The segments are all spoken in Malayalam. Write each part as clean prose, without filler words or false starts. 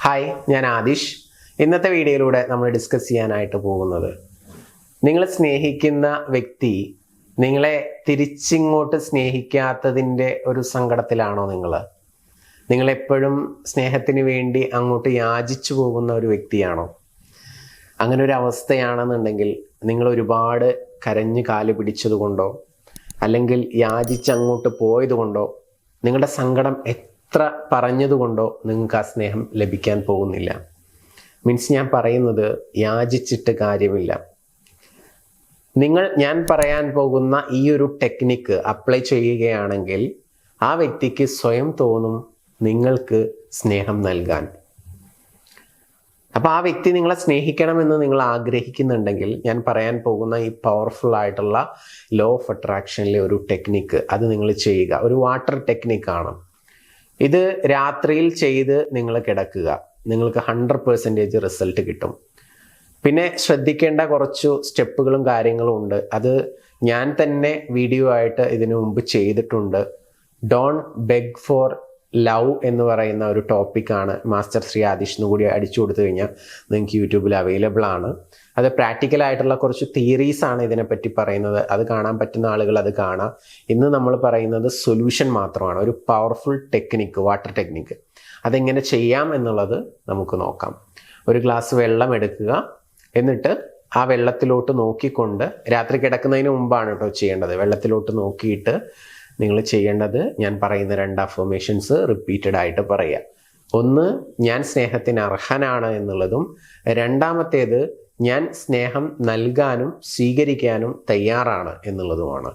ഹായ്, ഞാൻ ആദിഷ്. ഇന്നത്തെ വീഡിയോയിലൂടെ നമ്മൾ ഡിസ്കസ് ചെയ്യാനായിട്ട് പോകുന്നത്, നിങ്ങൾ സ്നേഹിക്കുന്ന വ്യക്തി നിങ്ങളെ തിരിച്ചിങ്ങോട്ട് സ്നേഹിക്കാത്തതിൻ്റെ ഒരു സങ്കടത്തിലാണോ നിങ്ങളെപ്പോഴും സ്നേഹത്തിന് വേണ്ടി അങ്ങോട്ട് യാചിച്ചു പോകുന്ന ഒരു വ്യക്തിയാണോ? അങ്ങനെ ഒരു അവസ്ഥയാണെന്നുണ്ടെങ്കിൽ നിങ്ങൾ ഒരുപാട് കരഞ്ഞ് കാല് പിടിച്ചതുകൊണ്ടോ അല്ലെങ്കിൽ യാചിച്ച് അങ്ങോട്ട് പോയതുകൊണ്ടോ നിങ്ങളുടെ സങ്കടം എത്ര പറഞ്ഞതുകൊണ്ടോ നിങ്ങൾക്ക് ആ സ്നേഹം ലഭിക്കാൻ പോകുന്നില്ല. ഞാൻ പറയുന്നത്, യാചിച്ചിട്ട് കാര്യമില്ല. ഞാൻ പറയാൻ പോകുന്ന ഈ ഒരു ടെക്നിക്ക് അപ്ലൈ ചെയ്യുകയാണെങ്കിൽ ആ വ്യക്തിക്ക് സ്വയം തോന്നും നിങ്ങൾക്ക് സ്നേഹം നൽകാൻ. അപ്പോൾ ആ വ്യക്തി നിങ്ങളെ സ്നേഹിക്കണമെന്ന് നിങ്ങൾ ആഗ്രഹിക്കുന്നുണ്ടെങ്കിൽ ഞാൻ പറയാൻ പോകുന്ന ഈ പവർഫുൾ ആയിട്ടുള്ള ലോ ഓഫ് അട്രാക്ഷനിലെ ഒരു ടെക്നിക്ക് അത് നിങ്ങൾ ചെയ്യുക. ഒരു വാട്ടർ ടെക്നിക്കാണ് ഇത്. രാത്രിയിൽ ചെയ്ത് നിങ്ങൾ കിടക്കുക, നിങ്ങൾക്ക് 100% റിസൾട്ട് കിട്ടും. പിന്നെ ശ്രദ്ധിക്കേണ്ട കുറച്ച് സ്റ്റെപ്പുകളും കാര്യങ്ങളും ഉണ്ട്. അത് ഞാൻ തന്നെ വീഡിയോ ആയിട്ട് ഇതിനു മുമ്പ് ചെയ്തിട്ടുണ്ട്. ഡോണ്ട് ബെഗ് ഫോർ ലവ് എന്ന് പറയുന്ന ഒരു ടോപ്പിക്കാണ്. മാസ്റ്റർ ശ്രീ ആദിഷ് എന്ന് കൂടി അടിച്ചു കൊടുത്തു കഴിഞ്ഞാൽ നിങ്ങൾക്ക് യൂട്യൂബിൽ അവൈലബിൾ ആണ്. അത് പ്രാക്ടിക്കലായിട്ടുള്ള കുറച്ച് തിയറീസാണ് ഇതിനെപ്പറ്റി പറയുന്നത്. അത് കാണാൻ പറ്റുന്ന ആളുകൾ അത് കാണാം. ഇന്ന് നമ്മൾ പറയുന്നത് സൊല്യൂഷൻ മാത്രമാണ്, ഒരു പവർഫുൾ ടെക്നിക്ക്, വാട്ടർ ടെക്നിക്ക്. അതെങ്ങനെ ചെയ്യാം എന്നുള്ളത് നമുക്ക് നോക്കാം. ഒരു ഗ്ലാസ് വെള്ളം എടുക്കുക, എന്നിട്ട് ആ വെള്ളത്തിലോട്ട് നോക്കിക്കൊണ്ട്, രാത്രി കിടക്കുന്നതിന് മുമ്പാണ് കേട്ടോ ചെയ്യേണ്ടത്, വെള്ളത്തിലോട്ട് നോക്കിയിട്ട് നിങ്ങൾ ചെയ്യേണ്ടത് ഞാൻ പറയുന്ന 2 അഫർമേഷൻസ് റിപ്പീറ്റഡ് ആയിട്ട് പറയുക. ഒന്ന്, ഞാൻ സ്നേഹത്തിന് അർഹനാണ് എന്നുള്ളതും, രണ്ടാമത്തേത് ഞാൻ സ്നേഹം നൽകാനും സ്വീകരിക്കാനും തയ്യാറാണ് എന്നുള്ളതുമാണ്.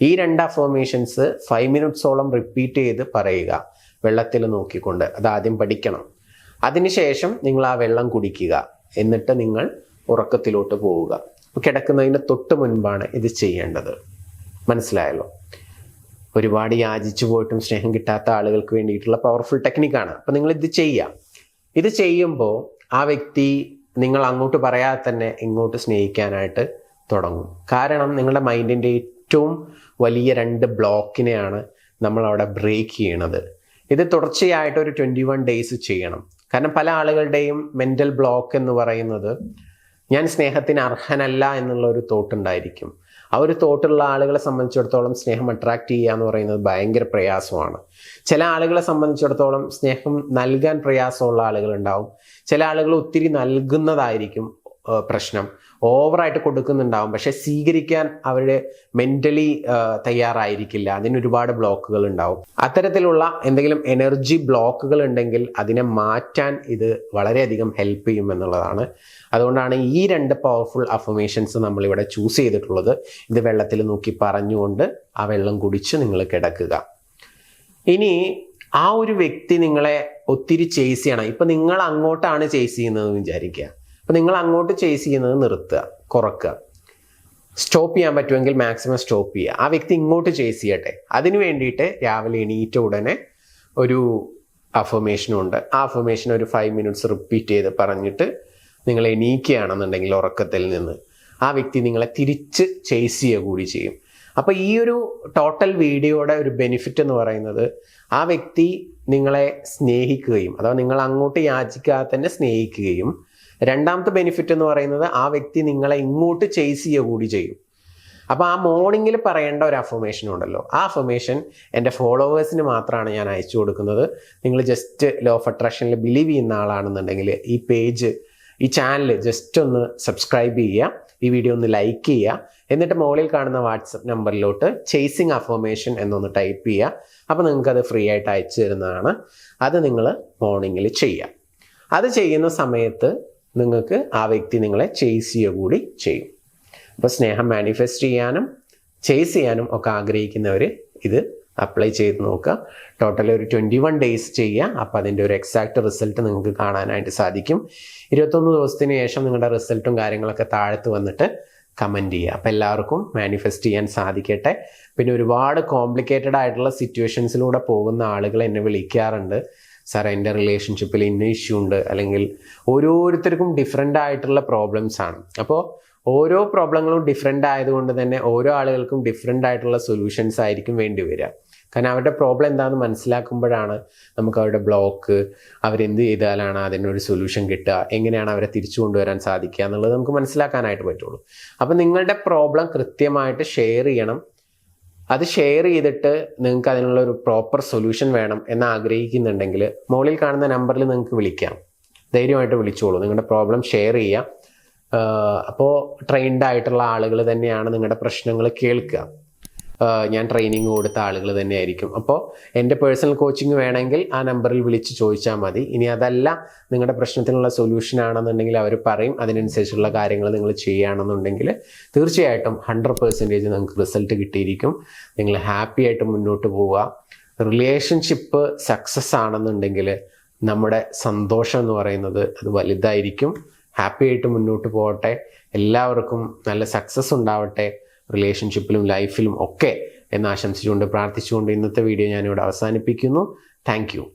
ഈ 2 അഫർമേഷൻസ് 5 മിനിറ്റ്സോളം റിപ്പീറ്റ് ചെയ്ത് പറയുക, വെള്ളത്തിൽ നോക്കിക്കൊണ്ട്. അതാദ്യം പഠിക്കണം. അതിനുശേഷം നിങ്ങൾ ആ വെള്ളം കുടിക്കുക, എന്നിട്ട് നിങ്ങൾ ഉറക്കത്തിലോട്ട് പോവുക. കിടക്കുന്നതിന് തൊട്ട് മുൻപാണ് ഇത് ചെയ്യേണ്ടത്. മനസ്സിലായല്ലോ? ഒരുപാട് യാചിച്ചു പോയിട്ടും സ്നേഹം കിട്ടാത്ത ആളുകൾക്ക് വേണ്ടിയിട്ടുള്ള പവർഫുൾ ടെക്നിക്കാണ്. അപ്പം നിങ്ങൾ ഇത് ചെയ്യുക. ഇത് ചെയ്യുമ്പോൾ ആ വ്യക്തി നിങ്ങൾ അങ്ങോട്ട് പറയാതെ തന്നെ ഇങ്ങോട്ട് സ്നേഹിക്കാനായിട്ട് തുടങ്ങും. കാരണം നിങ്ങളുടെ മൈൻഡിൻ്റെ ഏറ്റവും വലിയ 2 ബ്ലോക്കിനെയാണ് നമ്മളവിടെ ബ്രേക്ക് ചെയ്യണത്. ഇത് തുടർച്ചയായിട്ട് ഒരു 21 ഡേയ്സ് ചെയ്യണം. കാരണം പല ആളുകളുടെയും മെൻ്റൽ ബ്ലോക്ക് എന്ന് പറയുന്നത് ഞാൻ സ്നേഹത്തിന് അർഹനല്ല എന്നുള്ള ഒരു തോട്ട് ഉണ്ടായിരിക്കും. ആ ഒരു തോട്ടുള്ള ആളുകളെ സംബന്ധിച്ചിടത്തോളം സ്നേഹം അട്രാക്റ്റ് ചെയ്യുക എന്ന് പറയുന്നത് ഭയങ്കര പ്രയാസമാണ്. ചില ആളുകളെ സംബന്ധിച്ചിടത്തോളം സ്നേഹം നൽകാൻ പ്രയാസമുള്ള ആളുകളുണ്ടാവും. ചില ആളുകൾ ഒത്തിരി നൽകുന്നതായിരിക്കും പ്രശ്നം, ഓവറായിട്ട് കൊടുക്കുന്നുണ്ടാവും. പക്ഷെ സ്വീകരിക്കാൻ അവരുടെ മെൻ്റലി തയ്യാറായിരിക്കില്ല. അതിനൊരുപാട് ബ്ലോക്കുകൾ ഉണ്ടാവും. അത്തരത്തിലുള്ള എന്തെങ്കിലും എനർജി ബ്ലോക്കുകൾ ഉണ്ടെങ്കിൽ അതിനെ മാറ്റാൻ ഇത് വളരെയധികം ഹെൽപ്പ് ചെയ്യും എന്നുള്ളതാണ്. അതുകൊണ്ടാണ് ഈ 2 പവർഫുൾ അഫർമേഷൻസ് നമ്മളിവിടെ ചൂസ് ചെയ്തിട്ടുള്ളത്. ഇത് വെള്ളത്തിൽ നോക്കി പറഞ്ഞുകൊണ്ട് ആ വെള്ളം കുടിച്ച് നിങ്ങൾ കിടക്കുക. ഇനി ആ ഒരു വ്യക്തി നിങ്ങളെ ഒത്തിരി ചേസ് ചെയ്യണം. ഇപ്പം നിങ്ങൾ അങ്ങോട്ടാണ് ചേസ് ചെയ്യുന്നതെന്ന് വിചാരിക്കുക. അപ്പം നിങ്ങൾ അങ്ങോട്ട് ചേസ് ചെയ്യുന്നത് നിർത്തുക, കുറക്കുക. സ്റ്റോപ്പ് ചെയ്യാൻ പറ്റുമെങ്കിൽ മാക്സിമം സ്റ്റോപ്പ് ചെയ്യുക. ആ വ്യക്തി ഇങ്ങോട്ട് ചേസ് ചെയ്യട്ടെ. അതിന് വേണ്ടിയിട്ട് രാവിലെ എണീറ്റ ഉടനെ ഒരു അഫർമേഷനുണ്ട്. ആ അഫർമേഷൻ ഒരു 5 മിനിറ്റ്സ് റിപ്പീറ്റ് ചെയ്ത് പറഞ്ഞിട്ട് നിങ്ങൾ എണീക്കുകയാണെന്നുണ്ടെങ്കിൽ ഉറക്കത്തിൽ നിന്ന് ആ വ്യക്തി നിങ്ങളെ തിരിച്ച് ചേസ് ചെയ്യുക കൂടി ചെയ്യും. അപ്പോൾ ഈ ഒരു ടോട്ടൽ വീഡിയോയുടെ ഒരു ബെനിഫിറ്റ് എന്ന് പറയുന്നത് ആ വ്യക്തി നിങ്ങളെ സ്നേഹിക്കുകയും, അഥവാ നിങ്ങൾ അങ്ങോട്ട് യാചിക്കാതെ തന്നെ സ്നേഹിക്കുകയും, രണ്ടാമത്തെ ബെനിഫിറ്റ് എന്ന് പറയുന്നത് ആ വ്യക്തി നിങ്ങളെ ഇങ്ങോട്ട് ചേസ് ചെയ്യുക കൂടി ചെയ്യും. അപ്പോൾ ആ മോർണിംഗിൽ പറയേണ്ട ഒരു അഫർമേഷൻ ഉണ്ടല്ലോ, ആ അഫർമേഷൻ എൻ്റെ ഫോളോവേഴ്സിന് മാത്രമാണ് ഞാൻ അയച്ചു കൊടുക്കുന്നത്. നിങ്ങൾ ജസ്റ്റ് ലോ ഓഫ് അട്രാക്ഷനിൽ ബിലീവ് ചെയ്യുന്ന ആളാണെന്നുണ്ടെങ്കിൽ ഈ ചാനൽ ജസ്റ്റ് ഒന്ന് സബ്സ്ക്രൈബ് ചെയ്യുക, ഈ വീഡിയോ ഒന്ന് ലൈക്ക് ചെയ്യുക, എന്നിട്ട് മുകളിൽ കാണുന്ന വാട്സപ്പ് നമ്പറിലോട്ട് ചേസിങ് അഫർമേഷൻ എന്നൊന്ന് ടൈപ്പ് ചെയ്യുക. അപ്പോൾ നിങ്ങൾക്കത് ഫ്രീ ആയിട്ട് അയച്ചു തരുന്നതാണ്. അത് നിങ്ങൾ മോർണിംഗിൽ ചെയ്യുക. അത് ചെയ്യുന്ന സമയത്ത് നിങ്ങൾക്ക് ആ വ്യക്തി നിങ്ങളെ ചേസ് ചെയ്യുക കൂടി ചെയ്യും. അപ്പോൾ സ്നേഹം മാനിഫെസ്റ്റ് ചെയ്യാനും ചേസ് ചെയ്യാനും ഒക്കെ ആഗ്രഹിക്കുന്നവർ ഇത് അപ്ലൈ ചെയ്ത് നോക്കുക. ടോട്ടലി ഒരു 21 ഡേയ്സ് ചെയ്യുക. അപ്പോൾ അതിൻ്റെ ഒരു എക്സാക്റ്റ് റിസൾട്ട് നിങ്ങൾക്ക് കാണാനായിട്ട് സാധിക്കും. 21 ദിവസത്തിന് ശേഷം നിങ്ങളുടെ റിസൾട്ടും കാര്യങ്ങളൊക്കെ താഴത്ത് വന്നിട്ട് കമൻറ്റ് ചെയ്യുക. അപ്പോൾ എല്ലാവർക്കും മാനിഫെസ്റ്റ് ചെയ്യാൻ സാധിക്കട്ടെ. പിന്നെ ഒരുപാട് കോംപ്ലിക്കേറ്റഡ് ആയിട്ടുള്ള സിറ്റുവേഷൻസിലൂടെ പോകുന്ന ആളുകൾ എന്നെ വിളിക്കാറുണ്ട്, സാർ എൻ്റെ റിലേഷൻഷിപ്പിൽ ഇന്ന ഇഷ്യൂ ഉണ്ട്, അല്ലെങ്കിൽ ഓരോരുത്തർക്കും ഡിഫറെൻ്റ് ആയിട്ടുള്ള പ്രോബ്ലംസ് ആണ്. അപ്പോൾ ഓരോ പ്രോബ്ലങ്ങളും ഡിഫറെൻ്റ് ആയതുകൊണ്ട് തന്നെ ഓരോ ആളുകൾക്കും ഡിഫറെൻ്റ് ആയിട്ടുള്ള സൊല്യൂഷൻസ് ആയിരിക്കും വേണ്ടി വരിക. കാരണം അവരുടെ പ്രോബ്ലം എന്താണെന്ന് മനസ്സിലാക്കുമ്പോഴാണ് നമുക്ക് അവരുടെ ബ്ലോക്ക്, അവരെന്ത് ചെയ്താലാണ് അതിനൊരു സൊല്യൂഷൻ കിട്ടുക, എങ്ങനെയാണ് അവരെ തിരിച്ചു കൊണ്ടുവരാൻ സാധിക്കുക എന്നുള്ളത് നമുക്ക് മനസ്സിലാക്കാനായിട്ട് പറ്റുള്ളൂ. അപ്പം നിങ്ങളുടെ പ്രോബ്ലം കൃത്യമായിട്ട് ഷെയർ ചെയ്യണം. അത് ഷെയർ ചെയ്തിട്ട് നിങ്ങൾക്ക് അതിനുള്ള ഒരു പ്രോപ്പർ സൊല്യൂഷൻ വേണം എന്ന് ആഗ്രഹിക്കുന്നുണ്ടെങ്കിൽ മുകളിൽ കാണുന്ന നമ്പറിൽ നിങ്ങൾക്ക് വിളിക്കാം. ധൈര്യമായിട്ട് വിളിച്ചോളൂ. നിങ്ങളുടെ പ്രോബ്ലം ഷെയർ ചെയ്യുക. അപ്പോൾ ട്രെയിൻഡ് ആയിട്ടുള്ള ആളുകൾ തന്നെയാണ് നിങ്ങളുടെ പ്രശ്നങ്ങൾ കേൾക്കുക. ഞാൻ ട്രെയിനിങ് കൊടുത്ത ആളുകൾ തന്നെയായിരിക്കും. അപ്പോൾ എൻ്റെ പേഴ്സണൽ കോച്ചിങ് വേണമെങ്കിൽ ആ നമ്പറിൽ വിളിച്ച് ചോദിച്ചാൽ മതി. ഇനി അതല്ല നിങ്ങളുടെ പ്രശ്നത്തിനുള്ള സൊല്യൂഷൻ ആണെന്നുണ്ടെങ്കിൽ അവർ പറയും. അതിനനുസരിച്ചുള്ള കാര്യങ്ങൾ നിങ്ങൾ ചെയ്യുകയാണെന്നുണ്ടെങ്കിൽ തീർച്ചയായിട്ടും 100% നിങ്ങൾക്ക് റിസൾട്ട് കിട്ടിയിരിക്കും. നിങ്ങൾ ഹാപ്പി ആയിട്ട് മുന്നോട്ട് പോവുക. റിലേഷൻഷിപ്പ് സക്സസ് ആണെന്നുണ്ടെങ്കിൽ നമ്മുടെ സന്തോഷം എന്ന് പറയുന്നത് അത് വലുതായിരിക്കും. ഹാപ്പി ആയിട്ട് മുന്നോട്ട് പോകട്ടെ. എല്ലാവർക്കും നല്ല സക്സസ് ഉണ്ടാവട്ടെ, റിലേഷൻഷിപ്പിലും ലൈഫിലും ഒക്കെ എന്ന് ആശംസിച്ചുകൊണ്ട് പ്രാർത്ഥിച്ചുകൊണ്ട് ഇന്നത്തെ വീഡിയോ ഞാനിവിടെ അവസാനിപ്പിക്കുന്നു. Thank you.